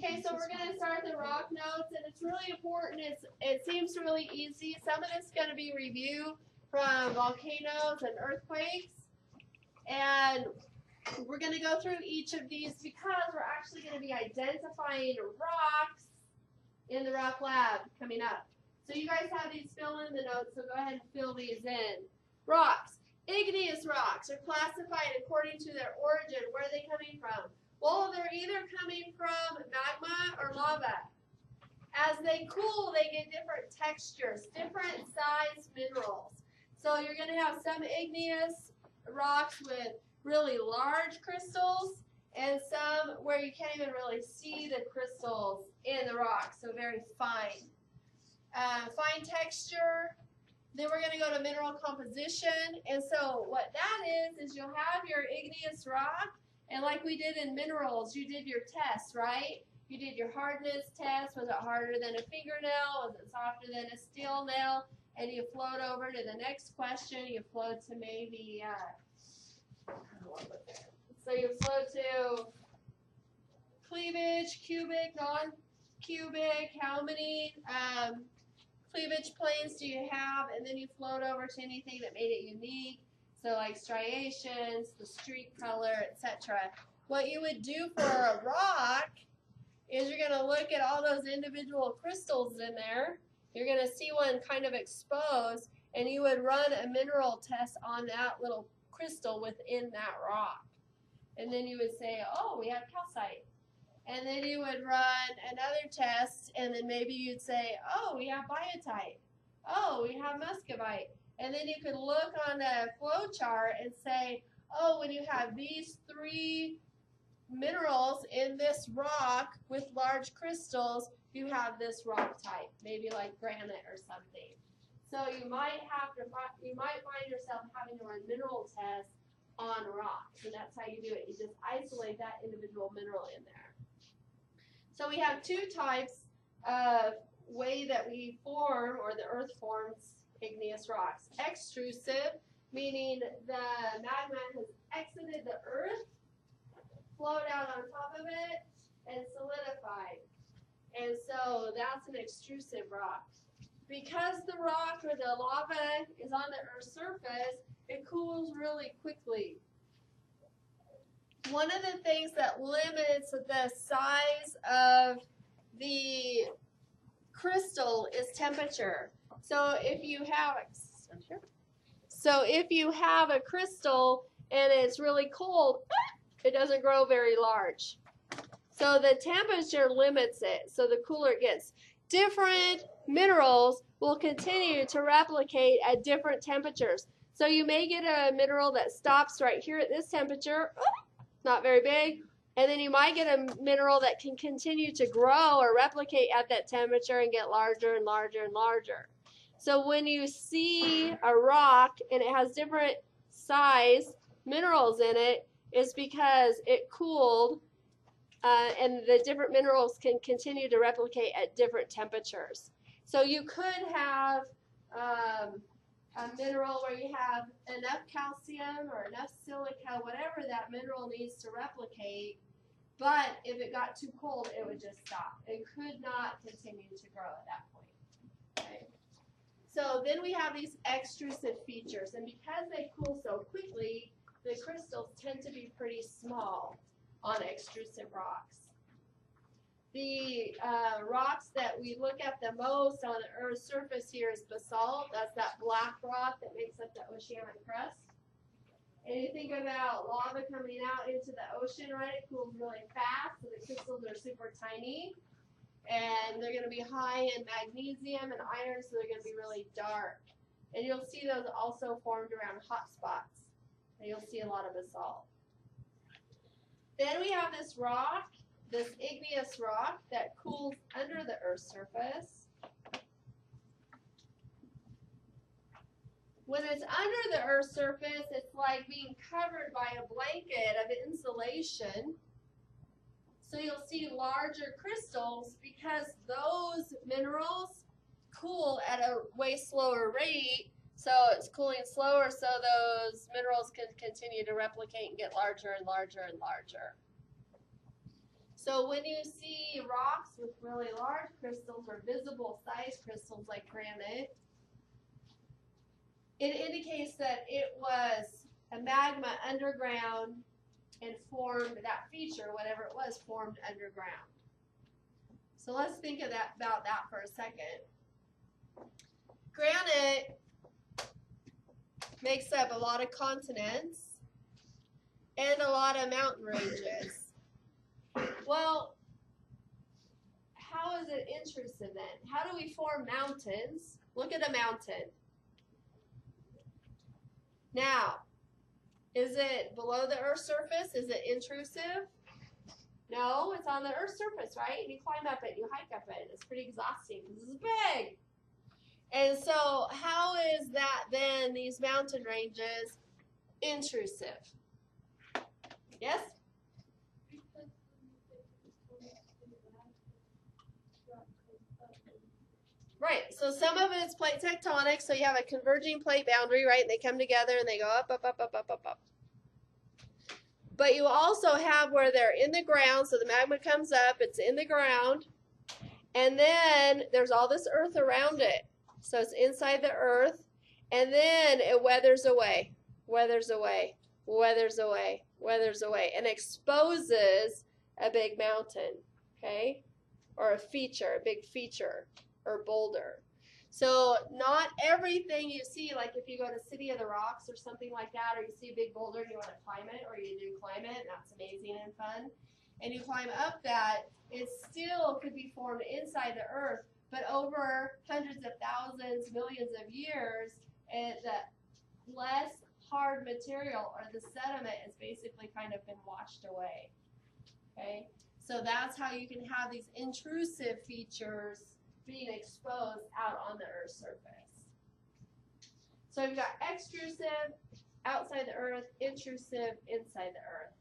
Okay, so we're going to start the rock notes, and it's really important. It seems really easy. Some of this is going to be review from volcanoes and earthquakes, and we're going to go through each of these because we're actually going to be identifying rocks in the rock lab coming up. So you guys have these fill in the notes, so go ahead and fill these in. Rocks. Igneous rocks are classified according to their origin. Where are they coming from? Well, they're either coming from magma or lava. As they cool, they get different textures, different size minerals. So you're going to have some igneous rocks with really large crystals and some where you can't even really see the crystals in the rock, so very fine. Fine texture. Then we're going to go to mineral composition. And so what that is you'll have your igneous rock, and like we did in minerals, you did your test, right? You did your hardness test. Was it harder than a fingernail? Was it softer than a steel nail? And you float over to the next question. You float to maybe, so you float to cleavage, cubic, non-cubic, how many cleavage planes do you have? And then you float over to anything that made it unique. So like striations, the streak color, etc. What you would do for a rock is you're going to look at all those individual crystals in there. You're going to see one kind of exposed, and you would run a mineral test on that little crystal within that rock. And then you would say, oh, we have calcite. And then you would run another test, and then maybe you'd say, oh, we have biotite. Oh, we have muscovite. And then you could look on a flow chart and say, oh, when you have these three minerals in this rock with large crystals, you have this rock type, maybe like granite or something. So you might find yourself having to run mineral tests on rocks, and that's how you do it. You just isolate that individual mineral in there. So we have two types of way that we form, or the earth forms, igneous rocks. Extrusive, meaning the magma has exited the earth, flowed out on top of it, and solidified. And so that's an extrusive rock. Because the rock or the lava is on the earth's surface, it cools really quickly. One of the things that limits the size of the crystal is temperature. So if you have a crystal and it's really cold, it doesn't grow very large. So the temperature limits it. So the cooler it gets. Different minerals will continue to replicate at different temperatures. So you may get a mineral that stops right here at this temperature, not very big, and then you might get a mineral that can continue to grow or replicate at that temperature and get larger and larger and larger. So when you see a rock and it has different size minerals in it, it's because it cooled and the different minerals can continue to replicate at different temperatures. So you could have a mineral where you have enough calcium or enough silica, whatever that mineral needs to replicate, but if it got too cold, it would just stop. It could not continue to grow at that point. Okay. So then we have these extrusive features, and because they cool so quickly, the crystals tend to be pretty small on extrusive rocks. The rocks that we look at the most on the Earth's surface here is basalt. That's that black rock that makes up the oceanic crust. And you think about lava coming out into the ocean, right? It cools really fast, so the crystals are super tiny. And they're going to be high in magnesium and iron, so they're going to be really dark. And you'll see those also formed around hot spots. And you'll see a lot of basalt. Then we have this rock, this igneous rock that cools under the Earth's surface. When it's under the Earth's surface, it's like being covered by a blanket of insulation. So you'll see larger crystals because those minerals cool at a way slower rate. So it's cooling slower, so those minerals can continue to replicate and get larger and larger and larger. So when you see rocks with really large crystals or visible size crystals like granite, it indicates that it was a magma underground and formed that feature, whatever it was, formed underground. So let's think of that about that for a second. Granite makes up a lot of continents and a lot of mountain ranges. Well, how is it intrusive then? How do we form mountains? Look at a mountain. Now, is it below the Earth's surface? Is it intrusive? No, it's on the Earth's surface, right? And you climb up it, you hike up it. It's pretty exhausting because it's big. And so how is that then, these mountain ranges, intrusive? Yes? Right, so some of it's plate tectonic, so you have a converging plate boundary, right? And they come together and they go up, up, up, up, up, up, up. But you also have where they're in the ground, so the magma comes up, it's in the ground, and then there's all this earth around it. So it's inside the earth, and then it weathers away, weathers away, weathers away, weathers away, and exposes a big mountain, okay? Or a feature, a big feature or boulder. So not everything you see, like if you go to City of the Rocks or something like that, or you see a big boulder and you want to climb it, or you do climb it, and that's amazing and fun, and you climb up that, it still could be formed inside the earth, but over hundreds of thousands, millions of years, the less hard material or the sediment has basically kind of been washed away. Okay, so that's how you can have these intrusive features being exposed out on the Earth's surface. So we've got extrusive, outside the Earth, intrusive, inside the Earth.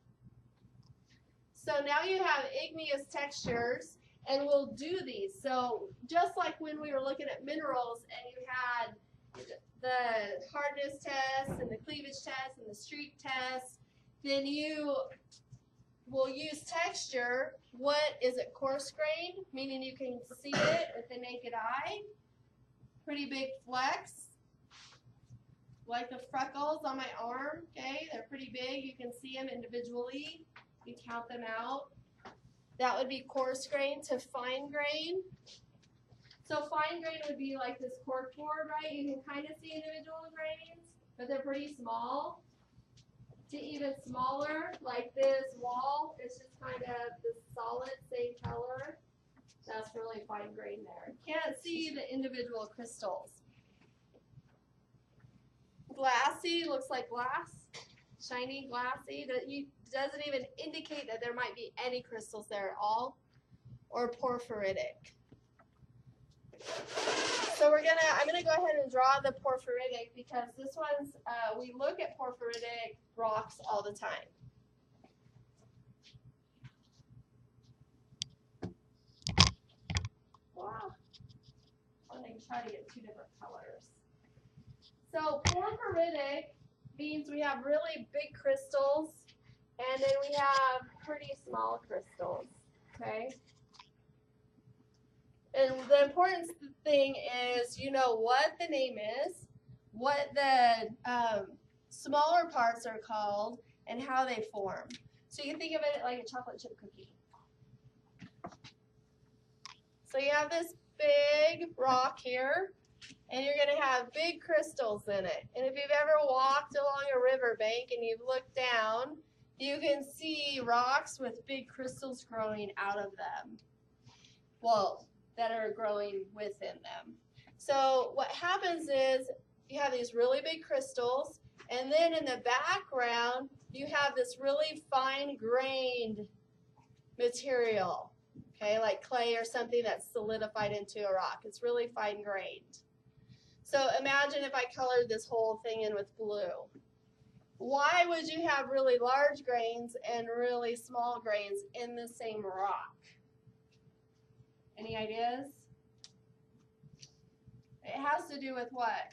So now you have igneous textures, and we'll do these. So just like when we were looking at minerals and you had the hardness test and the cleavage test and the streak test, then you will use texture. What is it? Coarse grained, meaning you can see it with the naked eye. Pretty big flecks, like the freckles on my arm. Okay, they're pretty big. You can see them individually. You count them out. That would be coarse grain to fine grain. So fine grain would be like this corkboard, right? You can kind of see individual grains, but they're pretty small. To even smaller, like this wall, it's just kind of the solid same color. That's really fine grain there. Can't see the individual crystals. Glassy, looks like glass. Shiny, glassy. Doesn't even indicate that there might be any crystals there at all. Or porphyritic. So I'm gonna go ahead and draw the porphyritic because this one's, we look at porphyritic rocks all the time. Wow. I'm gonna try to get two different colors. So porphyritic means we have really big crystals and then we have pretty small crystals, okay? And the important thing is you know what the name is, what the smaller parts are called, and how they form. So you can think of it like a chocolate chip cookie. So you have this big rock here, and you're going to have big crystals in it. And if you've ever walked along a riverbank and you've looked down, you can see rocks with big crystals growing out of them. Well, that are growing within them. So what happens is you have these really big crystals, and then in the background you have this really fine-grained material, okay, like clay or something that's solidified into a rock. It's really fine-grained. So imagine if I colored this whole thing in with blue. Why would you have really large grains and really small grains in the same rock? Any ideas? It has to do with what?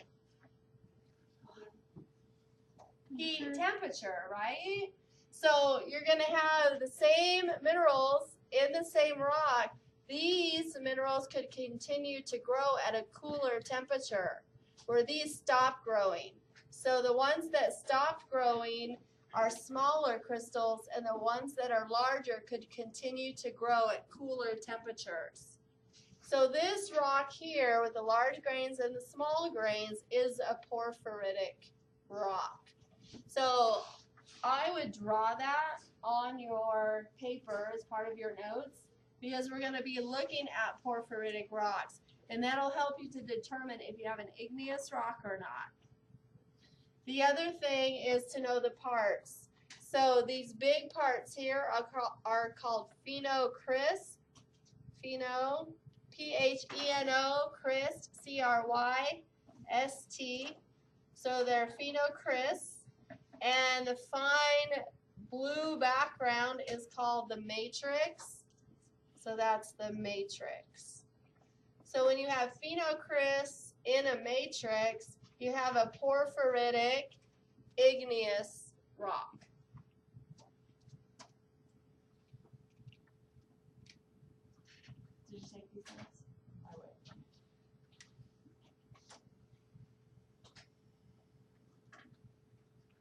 Heat and temperature, right? So you're going to have the same minerals in the same rock, these minerals could continue to grow at a cooler temperature, where these stop growing. So the ones that stopped growing are smaller crystals, and the ones that are larger could continue to grow at cooler temperatures. So this rock here with the large grains and the small grains is a porphyritic rock. So I would draw that on your paper as part of your notes, because we're going to be looking at porphyritic rocks, and that'll help you to determine if you have an igneous rock or not. The other thing is to know the parts. So these big parts here are called phenocryst, P-H-E-N-O, Christ, C-R-Y-S-T. So they're phenocrysts, and the fine blue background is called the matrix. So that's the matrix. So when you have phenocrysts in a matrix, you have a porphyritic igneous rock. Did you take these notes? I would.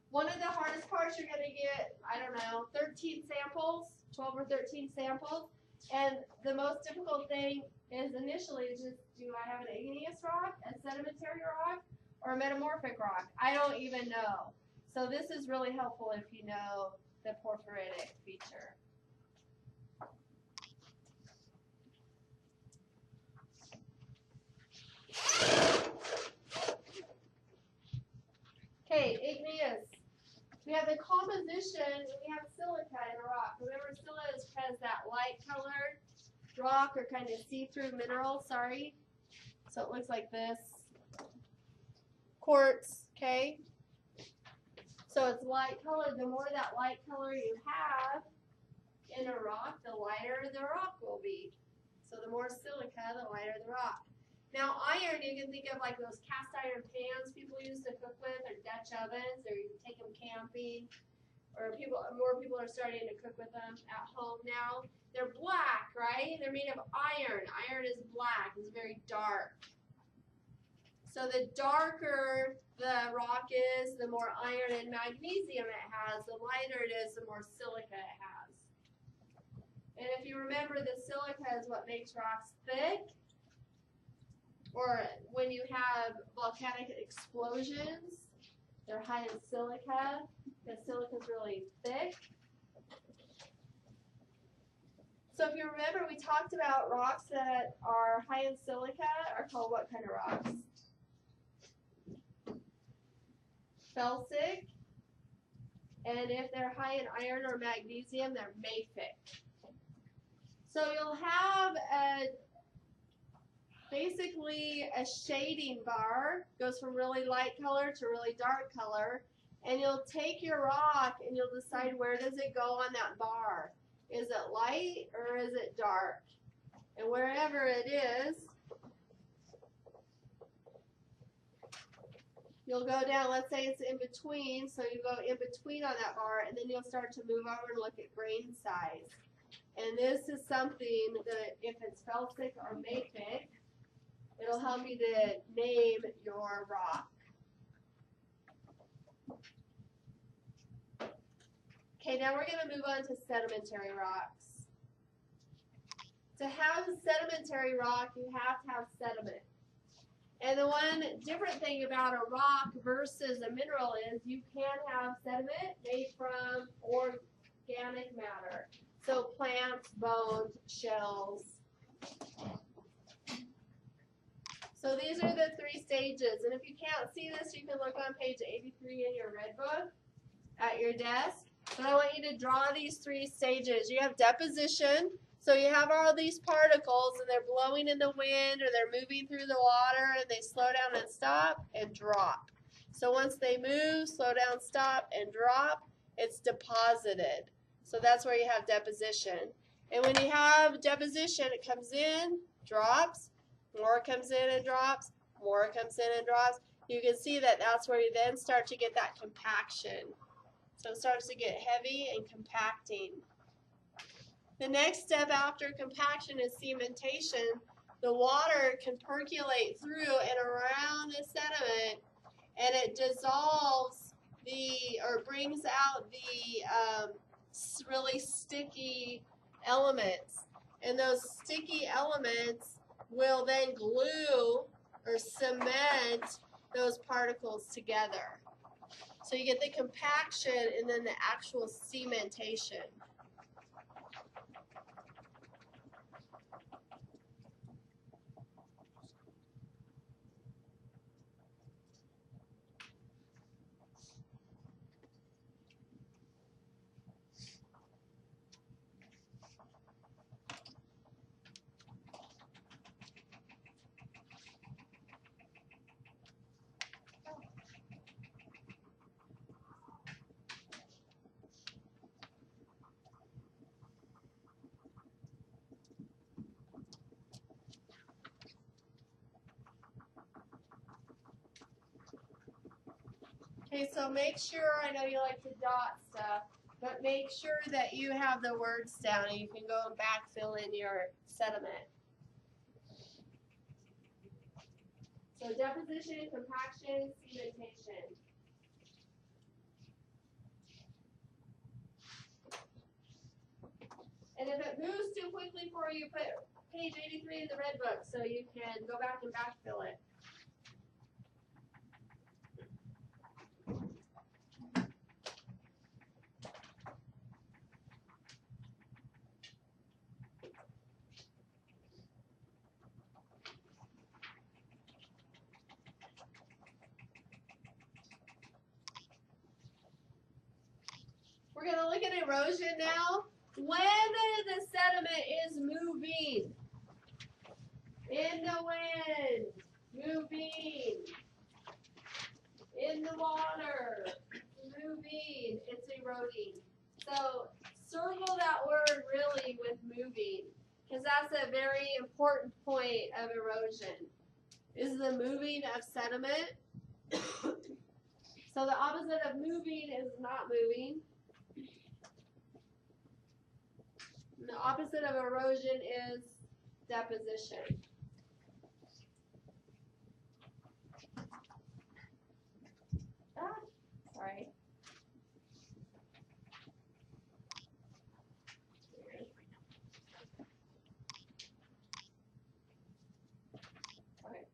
One of the hardest parts you're going to get, I don't know, 13 samples, 12 or 13 samples. And the most difficult thing is initially just, do I have an igneous rock, a sedimentary rock, or a metamorphic rock? I don't even know. So this is really helpful if you know the porphyritic feature. Okay, igneous. We have the composition, and we have silica in a rock. Remember, silica has that light-colored rock, or kind of see-through mineral, sorry. So it looks like this. Quartz, okay? So it's light-colored. The more that light color you have in a rock, the lighter the rock will be. So the more silica, the lighter the rock. Now, iron, you can think of like those cast iron pans people used to cook with, or Dutch ovens, or you can take them camping, or more people are starting to cook with them at home now. They're black, right? They're made of iron. Iron is black. It's very dark. So the darker the rock is, the more iron and magnesium it has. The lighter it is, the more silica it has. And if you remember, the silica is what makes rocks thick. Or when you have volcanic explosions, they're high in silica. The silica is really thick. So if you remember, we talked about rocks that are high in silica are called what kind of rocks? Felsic. And if they're high in iron or magnesium, they're mafic. So you'll have basically a shading bar, goes from really light color to really dark color, and you'll take your rock and you'll decide where does it go on that bar. Is it light or is it dark? And wherever it is, you'll go down. Let's say it's in between, so you go in between on that bar, and then you'll start to move over and look at grain size. And this is something that if it's felsic or mafic, it'll help you to name your rock. Okay, now we're going to move on to sedimentary rocks. To have a sedimentary rock, you have to have sediment. And the one different thing about a rock versus a mineral is you can have sediment made from organic matter. So plants, bones, shells. So these are the three stages. And if you can't see this, you can look on page 83 in your red book at your desk. But I want you to draw these three stages. You have deposition. So you have all these particles, and they're blowing in the wind, or they're moving through the water, and they slow down and stop and drop. So once they move, slow down, stop, and drop, it's deposited. So that's where you have deposition. And when you have deposition, it comes in, drops, more comes in and drops, more comes in and drops. You can see that that's where you then start to get that compaction. So it starts to get heavy and compacting. The next step after compaction is cementation. The water can percolate through and around the sediment, and it dissolves or brings out the really sticky elements. And those sticky elements will then glue or cement those particles together. So you get the compaction and then the actual cementation. Okay, so make sure, I know you like to dot stuff, but make sure that you have the words down and you can go and backfill in your sediment. So deposition, compaction, cementation. And if it moves too quickly for you, put page 83 in the red book so you can go back and backfill it. We're going to look at erosion now. When the sediment is moving, in the wind, moving, in the water, moving, it's eroding. So circle that word really with moving, because that's a very important point of erosion, is the moving of sediment. So the opposite of moving is not moving. And the opposite of erosion is deposition. Sorry. Okay,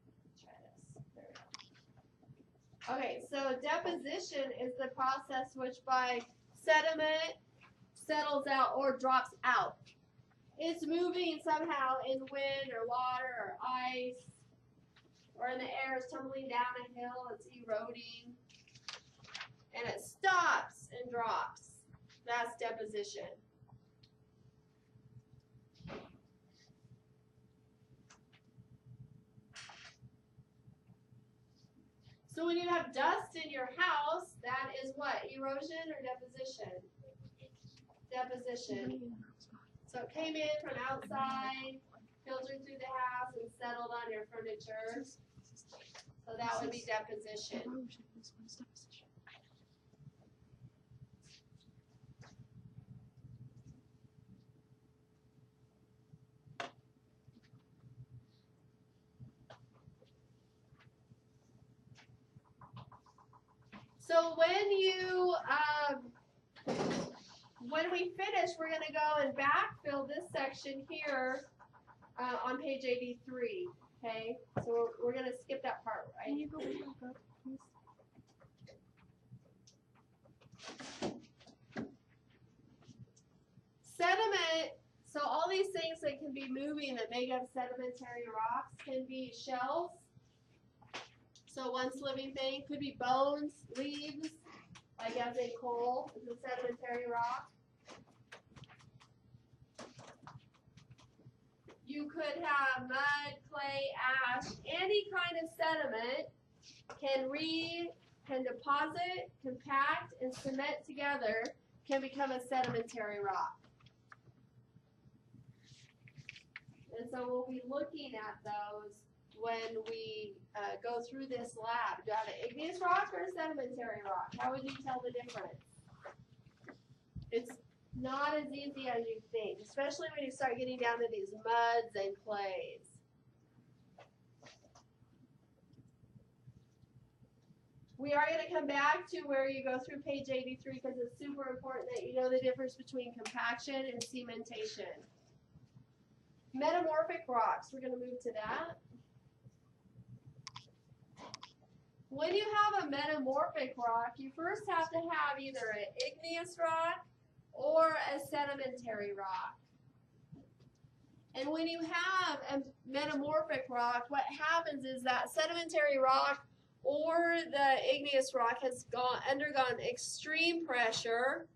try this. There we go. Okay, so deposition is the process which by sediment settles out or drops out. It's moving somehow in wind or water or ice, or in the air, it's tumbling down a hill, it's eroding, and it stops and drops. That's deposition. So when you have dust in your house, that is what? Erosion or deposition? Deposition. So it came in from outside, filtered through the house, and settled on your furniture. So that would be deposition. So when we finish, we're going to go and backfill this section here on page 83. Okay, so we're going to skip that part, right? Can you go back up, please? Sediment. So all these things that can be moving that make up sedimentary rocks can be shells. So once living thing could be bones, leaves, like as a coal is a sedimentary rock. You could have mud, clay, ash, any kind of sediment can deposit, compact, and cement together, can become a sedimentary rock. And so we'll be looking at those when we go through this lab. Do you have an igneous rock or a sedimentary rock? How would you tell the difference? It's not as easy as you think, especially when you start getting down to these muds and clays. We are going to come back to where you go through page 83 because it's super important that you know the difference between compaction and cementation. Metamorphic rocks, we're going to move to that. When you have a metamorphic rock, you first have to have either an igneous rock or a sedimentary rock. And when you have a metamorphic rock, what happens is that sedimentary rock or the igneous rock has undergone extreme pressure,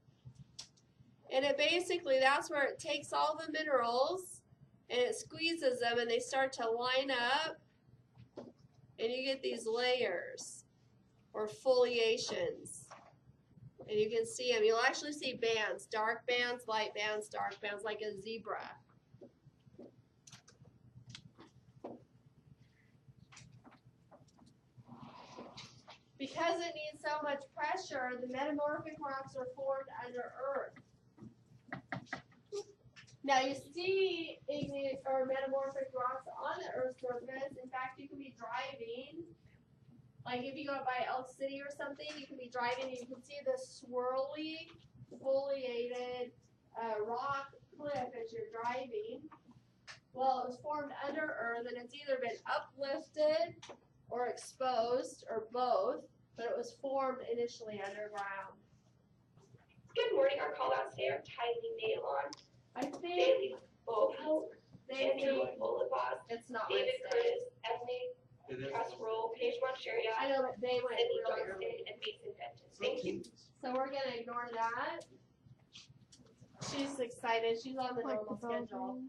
and it basically, that's where it takes all the minerals and it squeezes them and they start to line up, and you get these layers or foliations. And you can see them. You'll actually see bands, dark bands, light bands, dark bands, like a zebra. Because it needs so much pressure, the metamorphic rocks are formed under earth. Now you see igneous or metamorphic rocks on the Earth's surface. In fact, you can be driving, like if you go by Elk City or something, you can be driving and you can see the swirly, foliated rock cliff as you're driving. Well, it was formed under Earth, and it's either been uplifted or exposed, or both, but it was formed initially underground. Good morning. Our call outs today are Tylee Nalon, I think Bailey Bolt, Andrew Andrew Bolivas, it's not David listed. Curtis, Emily Casserole, Paige Moncheria, I know, but they went Sydney really Johnston, early. and Mason Benton. Thank you. So we're going to ignore that. She's excited. She's on the normal schedule.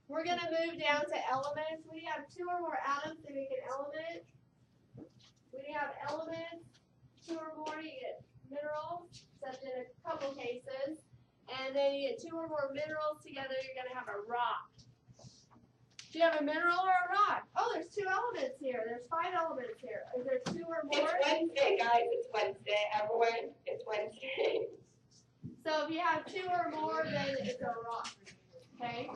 We're going to move down to elements. We have two or more atoms to make an element. When you have elements, two or more, you get minerals, except in a couple cases. And then you get two or more minerals together, you're going to have a rock. Do you have a mineral or a rock? Oh, there's two elements here. There's 5 elements here. Is there two or more? It's Wednesday, guys. It's Wednesday. Everyone, it's Wednesday. So if you have two or more, then it's a rock. Okay?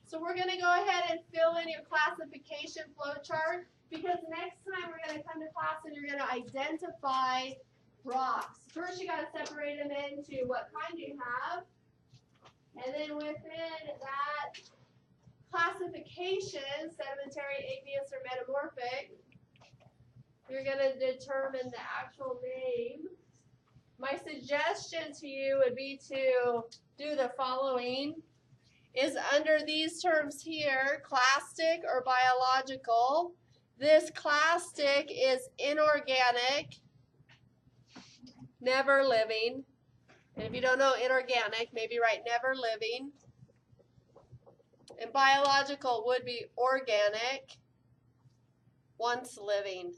So we're going to go ahead and fill in your classification flowchart, because next time we're going to come to class and you're going to identify rocks. First, you got to separate them into what kind you have, and then within that classification, sedimentary, igneous, or metamorphic, you're going to determine the actual name. My suggestion to you would be to do the following. Is under these terms here, clastic or biological. This clastic is inorganic, never living. And if you don't know inorganic, maybe write never living. And biological would be organic, once living.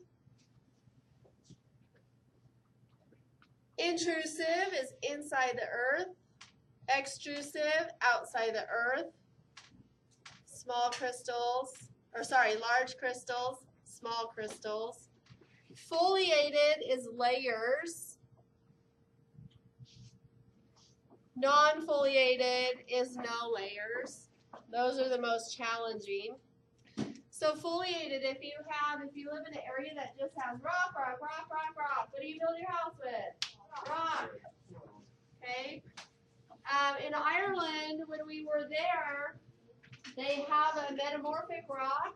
Intrusive is inside the earth. Extrusive, outside the earth. Small crystals, large crystals, small crystals. Foliated is layers. Non-foliated is no layers. Those are the most challenging. So foliated, if you live in an area that just has rock, what do you build your house with? Rock. Okay? In Ireland, when we were there, they have a metamorphic rock,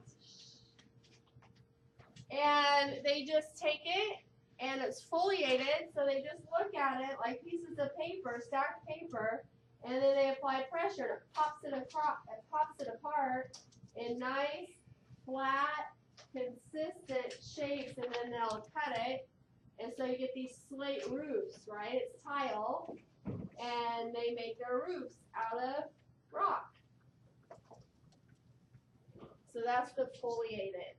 and they just take it, and it's foliated, so they just look at it like pieces of paper, stacked paper, and then they apply pressure, and it pops it apart in nice, flat, consistent shapes, and then they'll cut it, and so you get these slate roofs, right? It's tile. And they make their roofs out of rock. So that's the foliated.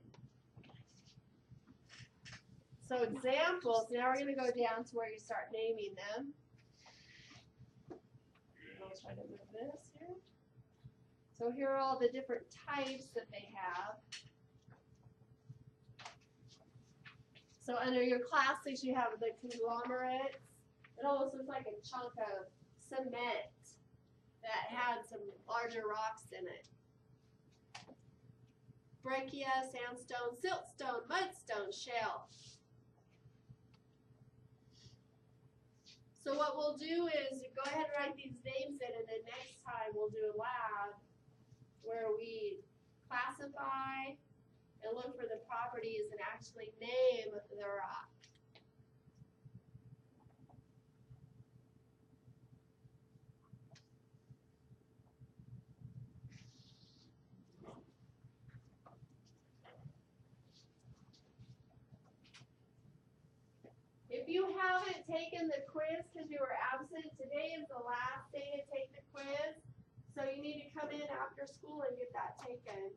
So examples, now we're going to go down to where you start naming them. I'll try to move this here. So here are all the different types that they have. So under your classics, you have the conglomerates. It almost looks like a chunk of cement that had some larger rocks in it. Breccia, sandstone, siltstone, mudstone, shale. So what we'll do is go ahead and write these names in, and then next time we'll do a lab where we classify and look for the properties and actually name the rock. If you haven't taken the quiz because you were absent, today is the last day to take the quiz. So you need to come in after school and get that taken.